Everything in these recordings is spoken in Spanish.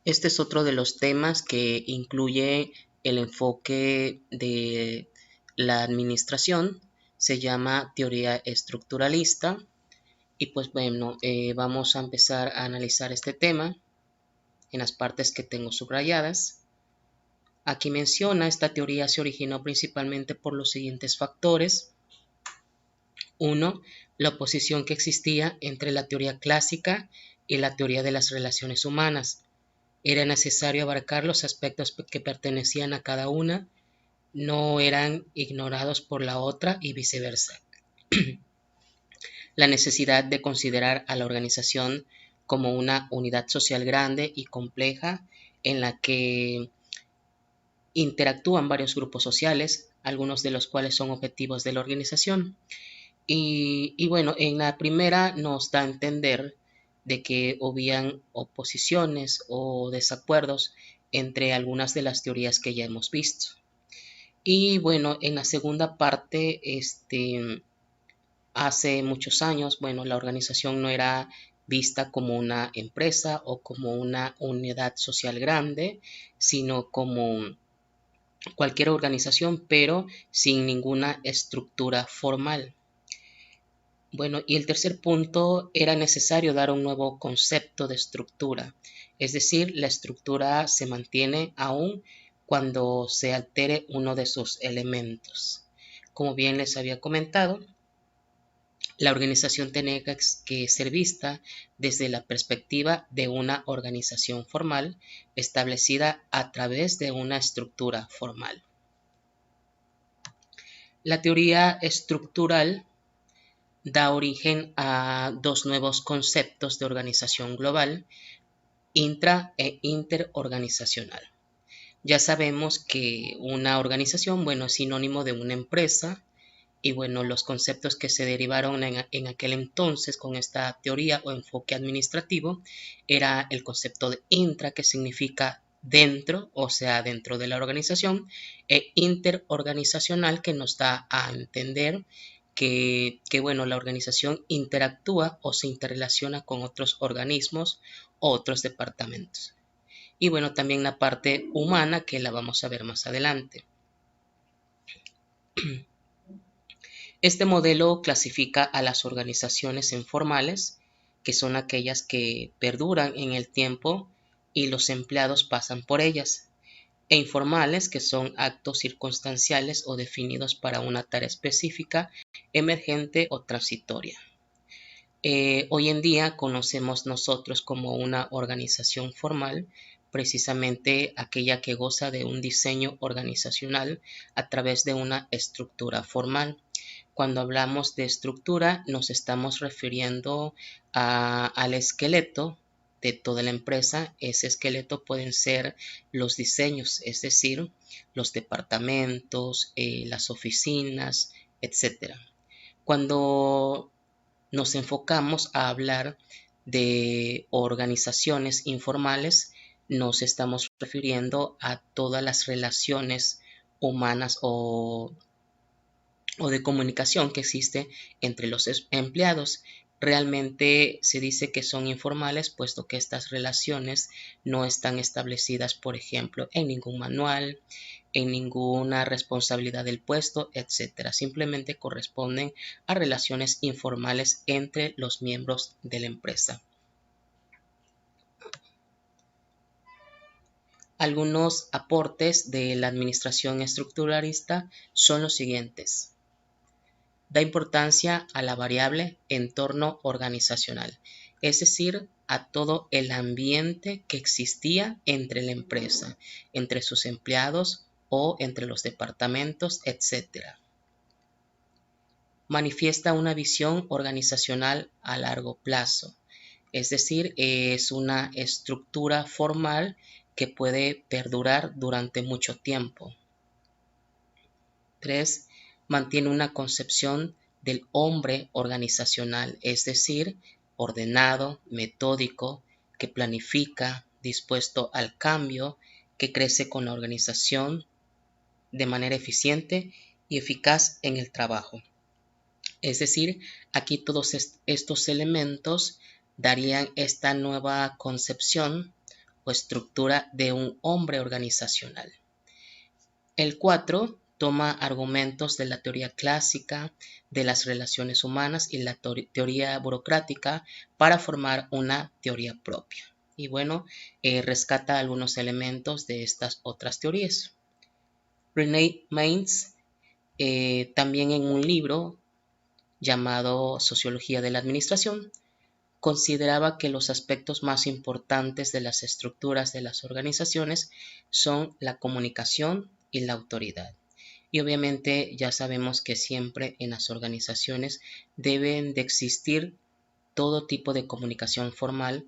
Este es otro de los temas que incluye el enfoque de la administración. Se llama teoría estructuralista. Y pues bueno, vamos a empezar a analizar este tema en las partes que tengo subrayadas. Aquí menciona, esta teoría se originó principalmente por los siguientes factores. Uno, la oposición que existía entre la teoría clásica y la teoría de las relaciones humanas. Era necesario abarcar los aspectos que pertenecían a cada una, no eran ignorados por la otra y viceversa. La necesidad de considerar a la organización como una unidad social grande y compleja en la que interactúan varios grupos sociales, algunos de los cuales son objetivos de la organización. Y bueno, en la primera nos da a entender de que habían oposiciones o desacuerdos entre algunas de las teorías que ya hemos visto. Y bueno, en la segunda parte, hace muchos años, bueno, la organización no era vista como una empresa o como una unidad social grande, sino como cualquier organización, pero sin ninguna estructura formal. Bueno, y el tercer punto, era necesario dar un nuevo concepto de estructura, es decir, la estructura se mantiene aún cuando se altere uno de sus elementos. Como bien les había comentado, la organización tiene que ser vista desde la perspectiva de una organización formal establecida a través de una estructura formal. La teoría estructural da origen a dos nuevos conceptos de organización global, intra e interorganizacional. Ya sabemos que una organización, bueno, es sinónimo de una empresa y bueno, los conceptos que se derivaron en aquel entonces con esta teoría o enfoque administrativo era el concepto de intra, que significa dentro, o sea, dentro de la organización, e interorganizacional, que nos da a entender bueno, la organización interactúa o se interrelaciona con otros organismos o otros departamentos. Y bueno, también la parte humana, que la vamos a ver más adelante. Este modelo clasifica a las organizaciones informales, que son aquellas que perduran en el tiempo y los empleados pasan por ellas, e informales, que son actos circunstanciales o definidos para una tarea específica, emergente o transitoria. Hoy en día conocemos nosotros como una organización formal precisamente aquella que goza de un diseño organizacional a través de una estructura formal. Cuando hablamos de estructura nos estamos refiriendo al esqueleto de toda la empresa. Ese esqueleto pueden ser los diseños, es decir, los departamentos, las oficinas, etc. Cuando nos enfocamos a hablar de organizaciones informales, nos estamos refiriendo a todas las relaciones humanas o de comunicación que existe entre los empleados. Realmente se dice que son informales, puesto que estas relaciones no están establecidas, por ejemplo, en ningún manual, en ninguna responsabilidad del puesto, etcétera. Simplemente corresponden a relaciones informales entre los miembros de la empresa. Algunos aportes de la administración estructuralista son los siguientes. Da importancia a la variable entorno organizacional, es decir, a todo el ambiente que existía entre la empresa, entre sus empleados o entre los departamentos, etc. Manifiesta una visión organizacional a largo plazo, es decir, es una estructura formal que puede perdurar durante mucho tiempo. 3. Mantiene una concepción del hombre organizacional, es decir, ordenado, metódico, que planifica, dispuesto al cambio, que crece con la organización de manera eficiente y eficaz en el trabajo. Es decir, aquí todos estos elementos darían esta nueva concepción o estructura de un hombre organizacional. El 4 toma argumentos de la teoría clásica de las relaciones humanas y la teoría burocrática para formar una teoría propia. Y bueno, rescata algunos elementos de estas otras teorías. René Mainz, también en un libro llamado Sociología de la Administración, consideraba que los aspectos más importantes de las estructuras de las organizaciones son la comunicación y la autoridad. Y obviamente ya sabemos que siempre en las organizaciones deben de existir todo tipo de comunicación formal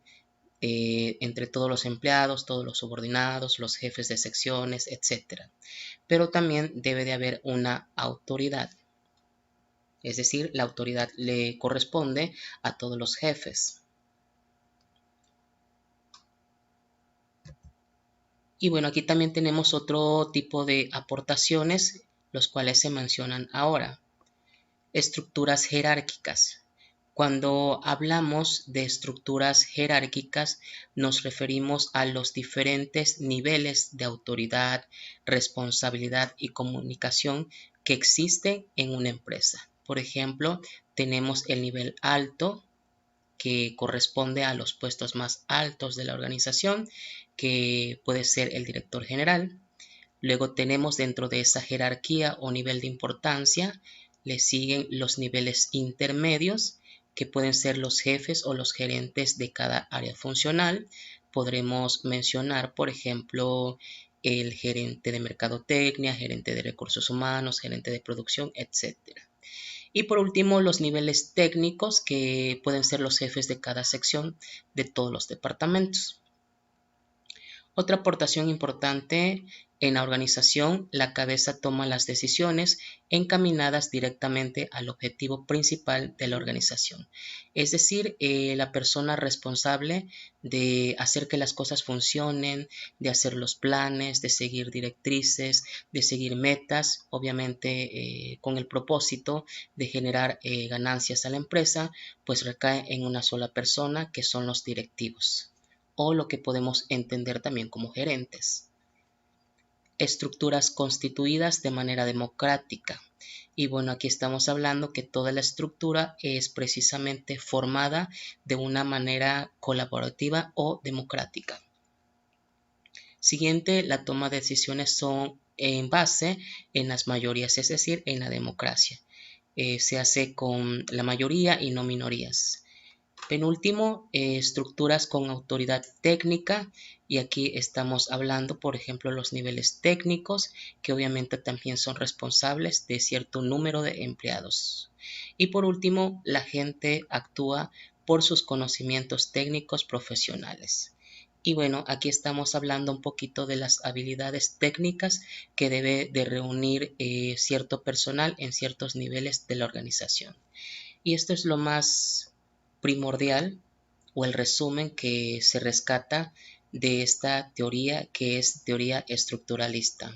entre todos los empleados, todos los subordinados, los jefes de secciones, etc. Pero también debe de haber una autoridad. Es decir, la autoridad le corresponde a todos los jefes. Y bueno, aquí también tenemos otro tipo de aportaciones, los cuales se mencionan ahora. Estructuras jerárquicas. Cuando hablamos de estructuras jerárquicas, nos referimos a los diferentes niveles de autoridad, responsabilidad y comunicación que existen en una empresa. Por ejemplo, tenemos el nivel alto, que corresponde a los puestos más altos de la organización, que puede ser el director general. Luego tenemos dentro de esa jerarquía o nivel de importancia, le siguen los niveles intermedios, que pueden ser los jefes o los gerentes de cada área funcional. Podremos mencionar, por ejemplo, el gerente de mercadotecnia, gerente de recursos humanos, gerente de producción, etc. Y por último, los niveles técnicos, que pueden ser los jefes de cada sección de todos los departamentos. Otra aportación importante: en la organización, la cabeza toma las decisiones encaminadas directamente al objetivo principal de la organización. Es decir, la persona responsable de hacer que las cosas funcionen, de hacer los planes, de seguir directrices, de seguir metas, obviamente con el propósito de generar ganancias a la empresa, pues recae en una sola persona, que son los directivos, o lo que podemos entender también como gerentes. Estructuras constituidas de manera democrática. Y bueno, aquí estamos hablando que toda la estructura es precisamente formada de una manera colaborativa o democrática. Siguiente, la toma de decisiones son en base en las mayorías, es decir, en la democracia. Se hace con la mayoría y no minorías. Penúltimo, estructuras con autoridad técnica, y aquí estamos hablando, por ejemplo, los niveles técnicos, que obviamente también son responsables de cierto número de empleados. Y por último, la gente actúa por sus conocimientos técnicos profesionales. Y bueno, aquí estamos hablando un poquito de las habilidades técnicas que debe de reunir cierto personal en ciertos niveles de la organización. Y esto es lo más primordial, o el resumen que se rescata de esta teoría, que es teoría estructuralista.